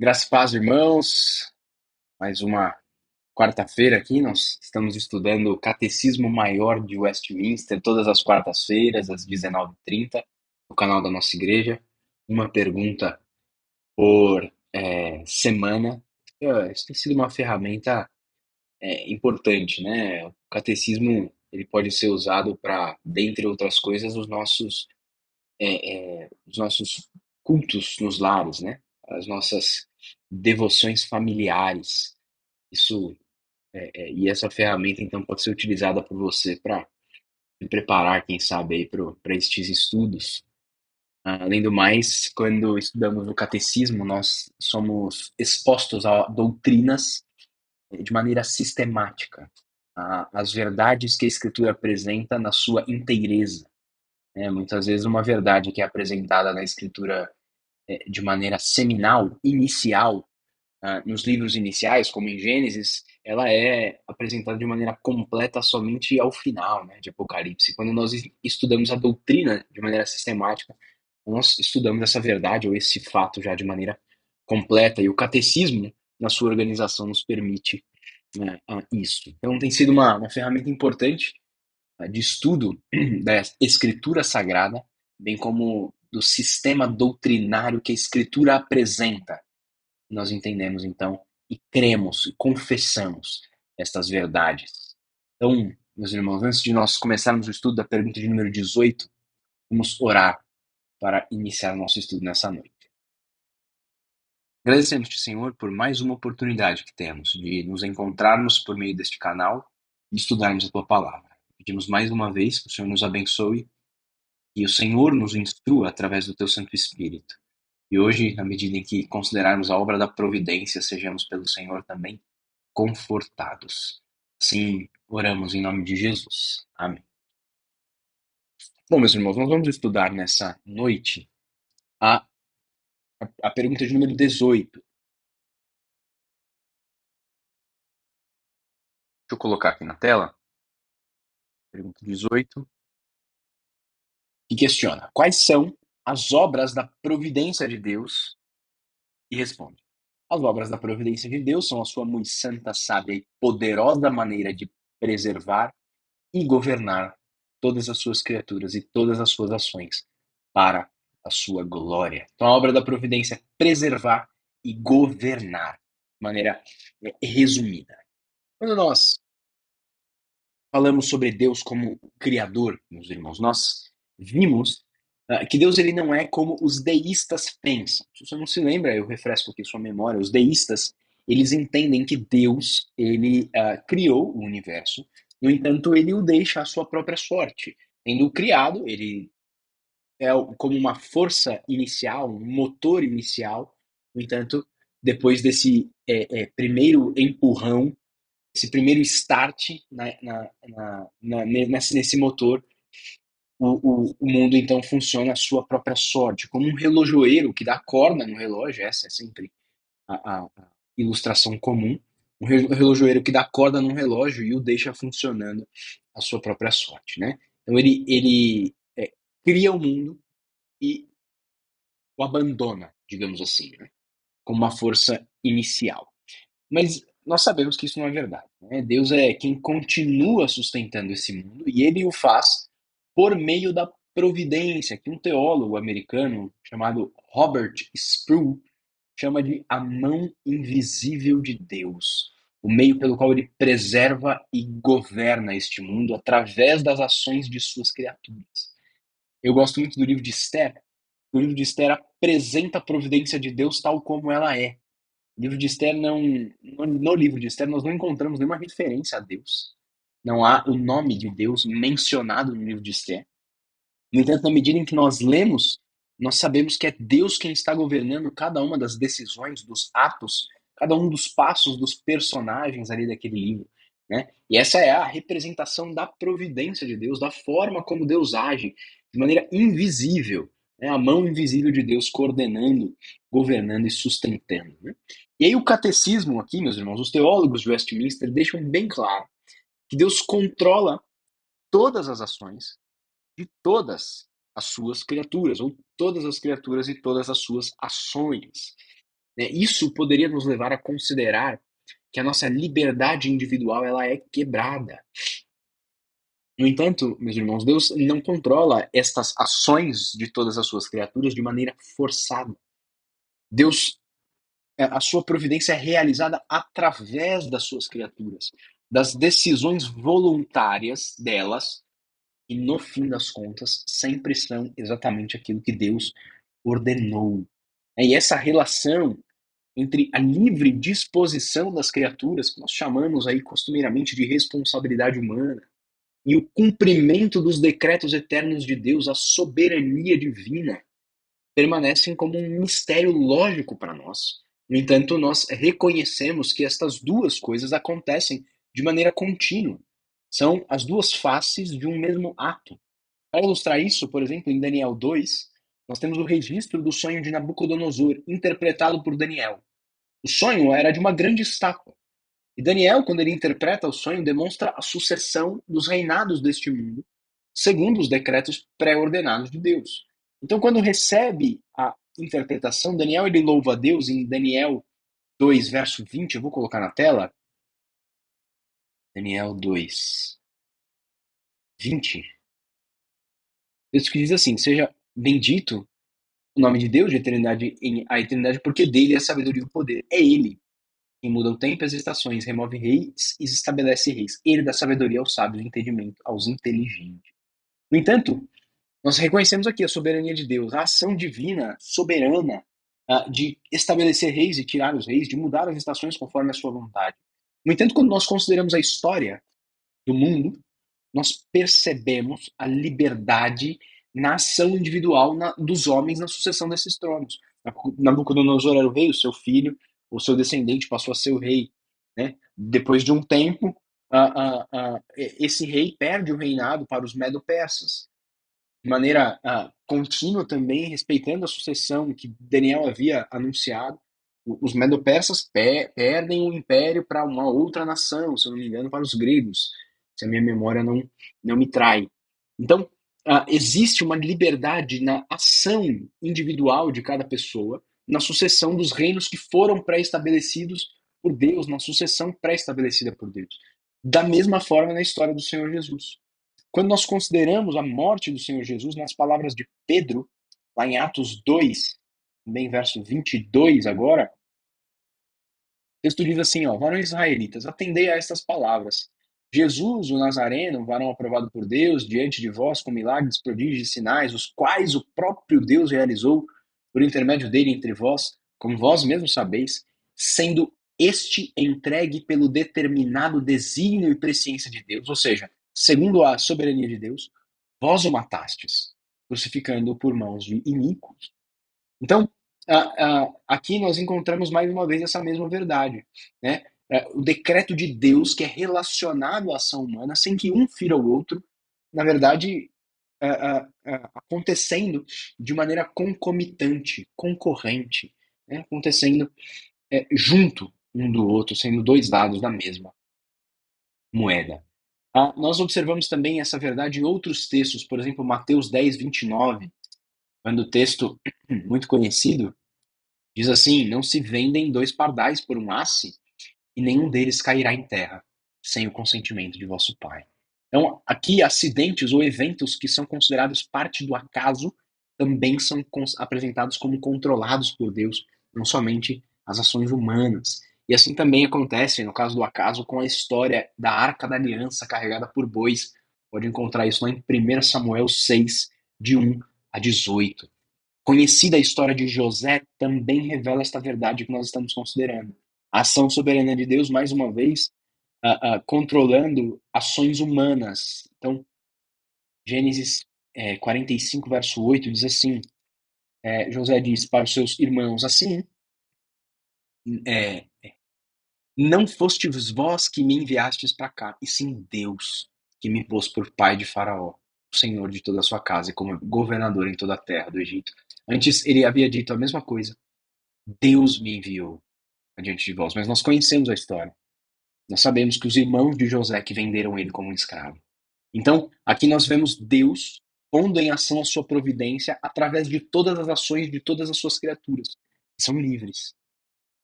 Graças e paz, irmãos. Mais uma quarta-feira aqui. Nós estamos estudando o Catecismo Maior de Westminster, todas as quartas-feiras, às 19h30, no canal da nossa igreja. Uma pergunta por semana. Isso tem sido uma ferramenta importante, né? O catecismo ele pode ser usado para, dentre outras coisas, os nossos cultos nos lares, né? As nossas devoções familiares. Isso e essa ferramenta então pode ser utilizada por você para se preparar, quem sabe, aí para estes estudos. Além do mais, quando estudamos o catecismo, nós somos expostos a doutrinas de maneira sistemática, as verdades que a Escritura apresenta na sua inteireza. Né? Muitas vezes uma verdade que é apresentada na Escritura de maneira seminal, inicial, nos livros iniciais, como em Gênesis, ela é apresentada de maneira completa somente ao final, né, de Apocalipse. Quando nós estudamos a doutrina de maneira sistemática, nós estudamos essa verdade ou esse fato já de maneira completa. E o catecismo, na sua organização, nos permite, né, isso. Então, tem sido uma ferramenta importante de estudo da Escritura Sagrada, bem como do sistema doutrinário que a Escritura apresenta. Nós entendemos, então, e cremos e confessamos estas verdades. Então, meus irmãos, antes de nós começarmos o estudo da pergunta de número 18, vamos orar para iniciar nosso estudo nessa noite. Agradecemos-te, Senhor, por mais uma oportunidade que temos de nos encontrarmos por meio deste canal e estudarmos a tua palavra. Pedimos mais uma vez que o Senhor nos abençoe e o Senhor nos instrua através do teu Santo Espírito. E hoje, na medida em que considerarmos a obra da providência, sejamos pelo Senhor também confortados. Assim, oramos em nome de Jesus. Amém. Bom, meus irmãos, nós vamos estudar nessa noite a, a pergunta de número 18. Deixa eu colocar aqui na tela. Pergunta 18. Que questiona: quais são as obras da providência de Deus? E responde: as obras da providência de Deus são a sua muito santa, sábia e poderosa maneira de preservar e governar todas as suas criaturas e todas as suas ações para a sua glória. Então, a obra da providência é preservar e governar, de maneira resumida. Quando nós falamos sobre Deus como Criador, meus irmãos, nós vimos que Deus ele não é como os deístas pensam. Se você não se lembra, eu refresco aqui sua memória. Os deístas, eles entendem que Deus ele criou o universo, no entanto, ele o deixa à sua própria sorte. Tendo o criado, ele é como uma força inicial, um motor inicial. No entanto, depois desse primeiro empurrão, esse primeiro start nesse motor, o mundo então funciona à sua própria sorte, como um relojoeiro que dá corda no relógio. Essa é sempre a ilustração comum. Um relojoeiro que dá corda num relógio e o deixa funcionando à sua própria sorte, né? Então ele cria o mundo e o abandona, digamos assim, né? Como uma força inicial. Mas nós sabemos que isso não é verdade, né? Deus é quem continua sustentando esse mundo e ele o faz por meio da providência, que um teólogo americano chamado Robert Sproul chama de a mão invisível de Deus, o meio pelo qual ele preserva e governa este mundo através das ações de suas criaturas. Eu gosto muito do livro de Esther. O livro de Esther apresenta a providência de Deus tal como ela é. O livro de Esther no livro de Esther nós não encontramos nenhuma referência a Deus. Não há o nome de Deus mencionado no livro de Esther. No entanto, na medida em que nós lemos, nós sabemos que é Deus quem está governando cada uma das decisões, dos atos, cada um dos passos dos personagens ali daquele livro, né? E essa é a representação da providência de Deus, da forma como Deus age, de maneira invisível, né? A mão invisível de Deus coordenando, governando e sustentando, né? E aí o catecismo aqui, meus irmãos, os teólogos de Westminster deixam bem claro que Deus controla todas as ações de todas as suas criaturas, ou todas as criaturas e todas as suas ações. né? Isso poderia nos levar a considerar que a nossa liberdade individual ela é quebrada. No entanto, meus irmãos, Deus não controla estas ações de todas as suas criaturas de maneira forçada. Deus, a sua providência é realizada através das suas criaturas, das decisões voluntárias delas, e no fim das contas, sempre são exatamente aquilo que Deus ordenou. E essa relação entre a livre disposição das criaturas, que nós chamamos aí costumeiramente de responsabilidade humana, e o cumprimento dos decretos eternos de Deus, a soberania divina, permanecem como um mistério lógico para nós. No entanto, nós reconhecemos que estas duas coisas acontecem de maneira contínua. São as duas faces de um mesmo ato. Para ilustrar isso, por exemplo, em Daniel 2, nós temos o registro do sonho de Nabucodonosor, interpretado por Daniel. O sonho era de uma grande estátua. E Daniel, quando ele interpreta o sonho, demonstra a sucessão dos reinados deste mundo, segundo os decretos pré-ordenados de Deus. Então, quando recebe a interpretação, Daniel ele louva a Deus em Daniel 2, verso 20, eu vou colocar na tela. Daniel 2, 20. Texto que diz assim: seja bendito o nome de Deus de eternidade a eternidade, porque dele é a sabedoria e o poder. É ele quem muda o tempo e as estações, remove reis e estabelece reis. Ele dá sabedoria aos sábios e entendimento aos inteligentes. No entanto, nós reconhecemos aqui a soberania de Deus, a ação divina, soberana, de estabelecer reis e tirar os reis, de mudar as estações conforme a sua vontade. No entanto, quando nós consideramos a história do mundo, nós percebemos a liberdade na ação individual dos homens na sucessão desses tronos. Nabucodonosor era o rei, o seu filho, o seu descendente passou a ser o rei. Né? Depois de um tempo, esse rei perde o reinado para os medo-persas de maneira contínua também, respeitando a sucessão que Daniel havia anunciado. Os medo-persas perdem o império para uma outra nação, se eu não me engano, para os gregos, se a minha memória não me trai. Então, existe uma liberdade na ação individual de cada pessoa, na sucessão dos reinos que foram pré-estabelecidos por Deus, na sucessão pré-estabelecida por Deus. Da mesma forma na história do Senhor Jesus. Quando nós consideramos a morte do Senhor Jesus, nas palavras de Pedro, lá em Atos 2, também verso 22 agora, o texto diz assim, varões israelitas, atendei a estas palavras. Jesus, o Nazareno, um varão aprovado por Deus, diante de vós com milagres, prodígios e sinais, os quais o próprio Deus realizou por intermédio dele entre vós, como vós mesmos sabeis, sendo este entregue pelo determinado desígnio e presciência de Deus, ou seja, segundo a soberania de Deus, vós o matastes, crucificando-o por mãos de iníquos. Então, aqui nós encontramos mais uma vez essa mesma verdade, né? O decreto de Deus que é relacionado à ação humana, sem que um fira o outro, na verdade, acontecendo de maneira concomitante, concorrente, né? Acontecendo junto um do outro, sendo dois lados da mesma moeda. Nós observamos também essa verdade em outros textos, por exemplo, Mateus 10, 29, quando o texto muito conhecido diz assim: não se vendem dois pardais por um asse, e nenhum deles cairá em terra, sem o consentimento de vosso Pai. Então, aqui, acidentes ou eventos que são considerados parte do acaso também são apresentados como controlados por Deus, não somente as ações humanas. E assim também acontece, no caso do acaso, com a história da Arca da Aliança carregada por bois. Pode encontrar isso lá em 1 Samuel 6, de 1 a 18. Conhecida a história de José também revela esta verdade que nós estamos considerando. A ação soberana de Deus, mais uma vez, controlando ações humanas. Então, Gênesis 45, verso 8, diz assim, José diz para os seus irmãos, assim, não fostes vós que me enviastes para cá, e sim Deus, que me pôs por pai de Faraó, o senhor de toda a sua casa, e como governador em toda a terra do Egito. Antes ele havia dito a mesma coisa. Deus me enviou adiante de vós. Mas nós conhecemos a história. Nós sabemos que os irmãos de José que venderam ele como um escravo. Então, aqui nós vemos Deus pondo em ação a sua providência através de todas as ações de todas as suas criaturas, que são livres.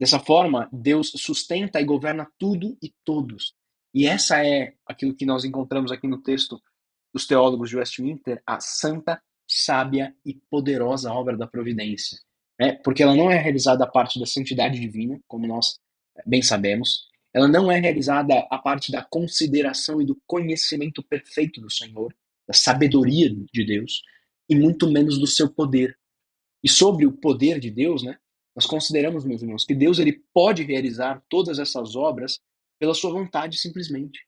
Dessa forma, Deus sustenta e governa tudo e todos. E essa é aquilo que nós encontramos aqui no texto dos teólogos de Westminster, a santa, sábia e poderosa obra da providência. Né? Porque ela não é realizada a parte da santidade divina, como nós bem sabemos, ela não é realizada a parte da consideração e do conhecimento perfeito do Senhor, da sabedoria de Deus, e muito menos do seu poder. E sobre o poder de Deus, né, nós consideramos, meus irmãos, que Deus ele pode realizar todas essas obras pela sua vontade simplesmente.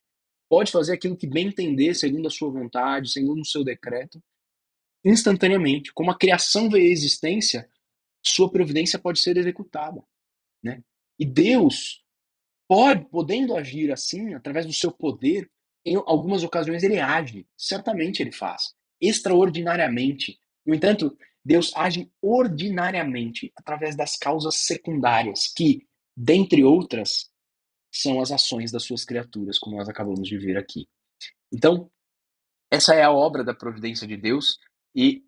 Pode fazer aquilo que bem entender, segundo a sua vontade, segundo o seu decreto, instantaneamente. Como a criação veio à existência, sua providência pode ser executada, né? E Deus podendo agir assim, através do seu poder, em algumas ocasiões ele age, certamente ele faz, extraordinariamente. No entanto, Deus age ordinariamente através das causas secundárias, que, dentre outras, são as ações das suas criaturas, como nós acabamos de ver aqui. Então, essa é a obra da providência de Deus e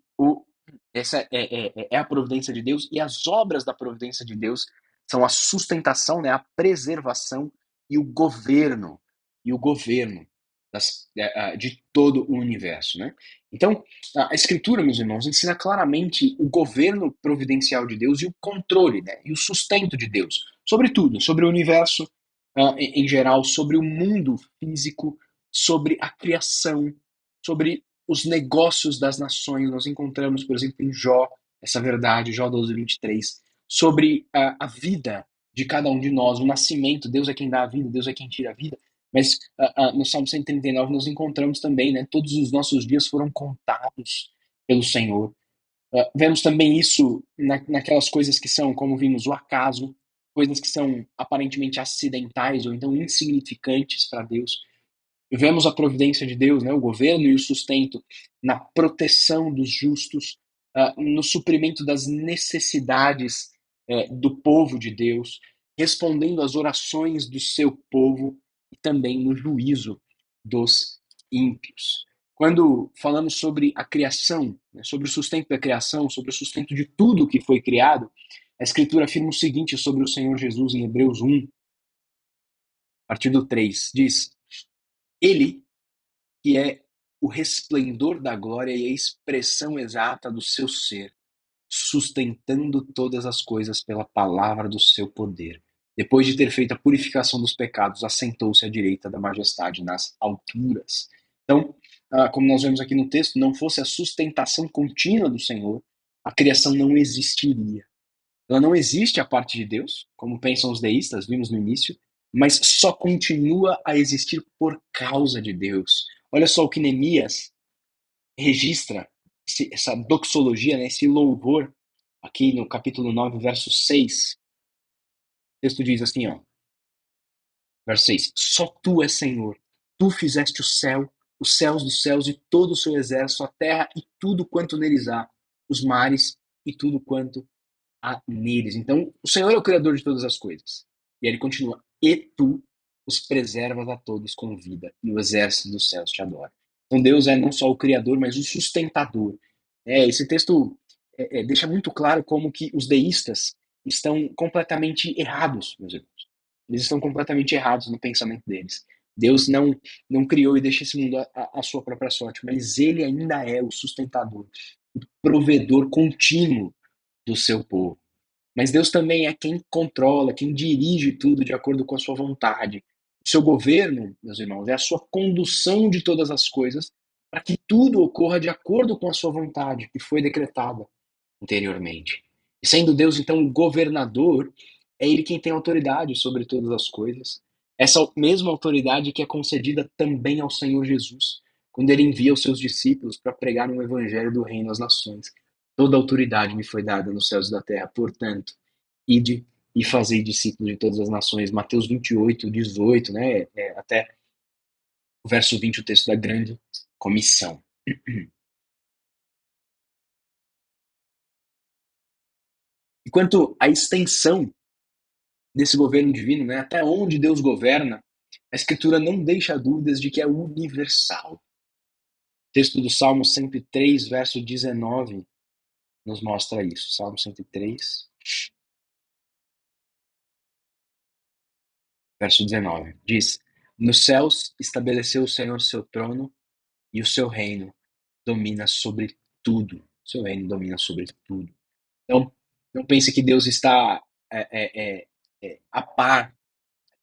essa é a providência de Deus e as obras da providência de Deus são a sustentação, né, a preservação e o governo de todo o universo, né? Então, a Escritura, meus irmãos, ensina claramente o governo providencial de Deus e o controle, né, e o sustento de Deus sobre tudo, sobre o universo em geral, sobre o mundo físico, sobre a criação, sobre os negócios das nações. Nós encontramos, por exemplo, em Jó, essa verdade, Jó 12:23, sobre a vida de cada um de nós, o nascimento. Deus é quem dá a vida, Deus é quem tira a vida. Mas no Salmo 139 nós encontramos também, né, todos os nossos dias foram contados pelo Senhor. Vemos também isso naquelas coisas que são, como vimos, o acaso, coisas que são aparentemente acidentais ou então insignificantes para Deus. Vemos a providência de Deus, né, o governo e o sustento na proteção dos justos, no suprimento das necessidades do povo de Deus, respondendo às orações do seu povo e também no juízo dos ímpios. Quando falamos sobre a criação, né, sobre o sustento da criação, sobre o sustento de tudo que foi criado, a Escritura afirma o seguinte sobre o Senhor Jesus em Hebreus 1, a partir do 3, diz: Ele que é o resplendor da glória e a expressão exata do seu ser, sustentando todas as coisas pela palavra do seu poder. Depois de ter feito a purificação dos pecados, assentou-se à direita da majestade nas alturas. Então, como nós vemos aqui no texto, não fosse a sustentação contínua do Senhor, a criação não existiria. Ela não existe a parte de Deus, como pensam os deístas, vimos no início, mas só continua a existir por causa de Deus. Olha só o que Neemias registra, essa doxologia, né, esse louvor, aqui no capítulo 9, verso 6. O texto diz assim, ó, verso 6: Só tu és Senhor, tu fizeste o céu, os céus dos céus e todo o seu exército, a terra e tudo quanto neles há, os mares e tudo quanto há neles. Então, o Senhor é o Criador de todas as coisas. E aí ele continua: E tu os preservas a todos com vida, e o exército dos céus te adora. Então, Deus é não só o Criador, mas o sustentador. Esse texto deixa muito claro como que os deístas estão completamente errados, meus irmãos. Eles estão completamente errados no pensamento deles. Deus não criou e deixa esse mundo à sua própria sorte, mas ele ainda é o sustentador, o provedor contínuo do seu povo. Mas Deus também é quem controla, quem dirige tudo de acordo com a sua vontade. O seu governo, meus irmãos, é a sua condução de todas as coisas para que tudo ocorra de acordo com a sua vontade, que foi decretada anteriormente. E sendo Deus, então, o governador, é ele quem tem autoridade sobre todas as coisas. Essa mesma autoridade que é concedida também ao Senhor Jesus, quando ele envia os seus discípulos para pregar o evangelho do reino às nações. Toda autoridade me foi dada nos céus e da terra, portanto, ide e fazei discípulos de todas as nações. Mateus 28:18, né? Até o verso 20, o texto da grande comissão. Enquanto a extensão desse governo divino, né, até onde Deus governa, a Escritura não deixa dúvidas de que é universal. O texto do Salmo 103, verso 19, nos mostra isso. Salmo 103, Verso 19 diz: Nos céus estabeleceu o Senhor seu trono e o seu reino domina sobre tudo. O seu reino domina sobre tudo. Então, não pense que Deus está a par,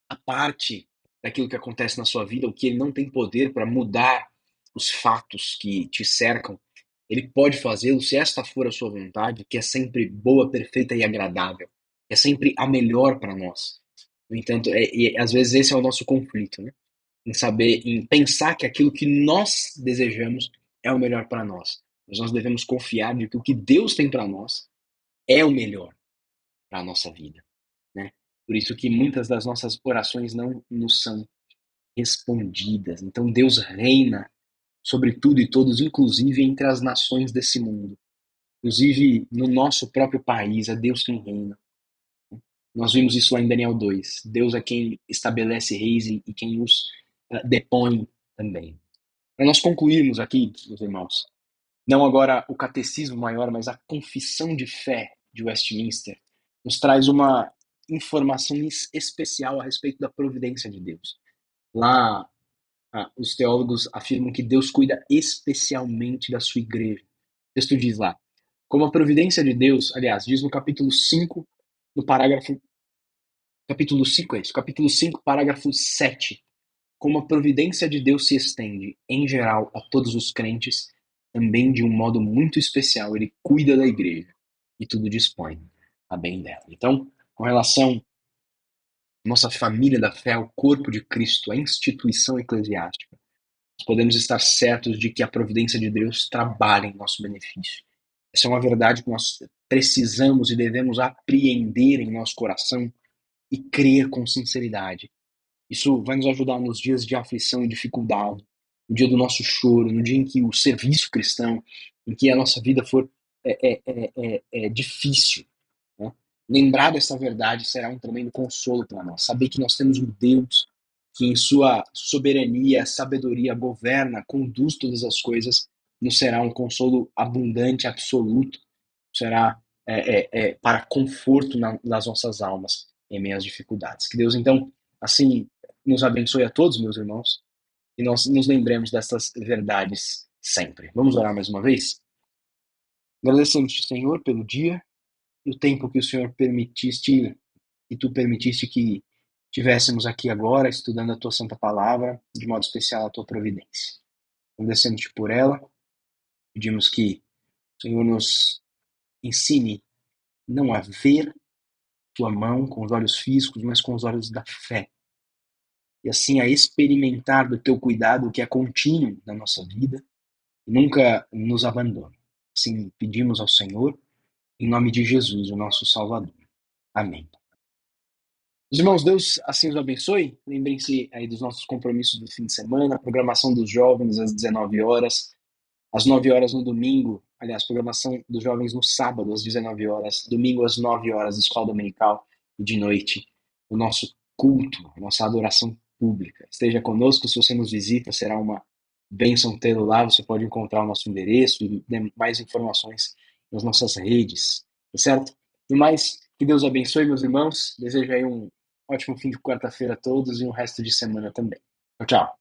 a parte daquilo que acontece na sua vida, ou que ele não tem poder para mudar os fatos que te cercam. Ele pode fazê-lo se esta for a sua vontade, que é sempre boa, perfeita e agradável. É sempre a melhor para nós. No entanto, e às vezes esse é o nosso conflito, né? Em saber, em pensar que aquilo que nós desejamos é o melhor para nós. Mas nós devemos confiar de que o que Deus tem para nós é o melhor para a nossa vida, né? Por isso que muitas das nossas orações não nos são respondidas. Então Deus reina sobre tudo e todos, inclusive entre as nações desse mundo. Inclusive no nosso próprio país, é Deus quem reina. Nós vimos isso lá em Daniel 2. Deus é quem estabelece reis e quem os depõe também. Para nós concluirmos aqui, meus irmãos, não agora o catecismo maior, mas a confissão de fé de Westminster, nos traz uma informação especial a respeito da providência de Deus. Lá, os teólogos afirmam que Deus cuida especialmente da sua igreja. O texto diz lá: como a providência de Deus, aliás, diz no capítulo 5, no parágrafo. Capítulo 5 é isso, capítulo 5, parágrafo 7. Como a providência de Deus se estende, em geral, a todos os crentes, também de um modo muito especial, ele cuida da igreja e tudo dispõe a bem dela. Então, com relação à nossa família da fé, ao corpo de Cristo, a instituição eclesiástica, nós podemos estar certos de que a providência de Deus trabalha em nosso benefício. Essa é uma verdade que nós precisamos e devemos apreender em nosso coração e crer com sinceridade. Isso vai nos ajudar nos dias de aflição e dificuldade, no dia do nosso choro, no dia em que o serviço cristão, em que a nossa vida for difícil. Né? Lembrar dessa verdade será um tremendo consolo para nós. Saber que nós temos um Deus que, em sua soberania, sabedoria, governa, conduz todas as coisas, nos será um consolo abundante, absoluto. Será para conforto nas nossas almas em meio às dificuldades. Que Deus, então, assim, nos abençoe a todos, meus irmãos, e nós nos lembremos dessas verdades sempre. Vamos orar mais uma vez? Agradecemos-te, Senhor, pelo dia e o tempo que o Senhor permitiste e tu permitiste que tivéssemos aqui agora, estudando a tua santa palavra, de modo especial a tua providência. Agradecemos-te por ela, pedimos que o Senhor nos ensine não a ver tua mão com os olhos físicos, mas com os olhos da fé. E assim a experimentar do teu cuidado que é contínuo na nossa vida e nunca nos abandona. Assim pedimos ao Senhor, em nome de Jesus, o nosso Salvador. Amém. Os irmãos, Deus assim os abençoe. Lembrem-se aí dos nossos compromissos do fim de semana, a programação dos jovens às 19 horas, às 9 horas no domingo, aliás, programação dos jovens no sábado às 19 horas, domingo às 9 horas, escola dominical, e de noite o nosso culto, a nossa adoração pública. Esteja conosco, se você nos visita, será uma bênção tê-lo lá. Você pode encontrar o nosso endereço e mais informações nas nossas redes, tá certo? E mais, que Deus abençoe, meus irmãos. Desejo aí um ótimo fim de quarta-feira a todos e um resto de semana também. Tchau, tchau.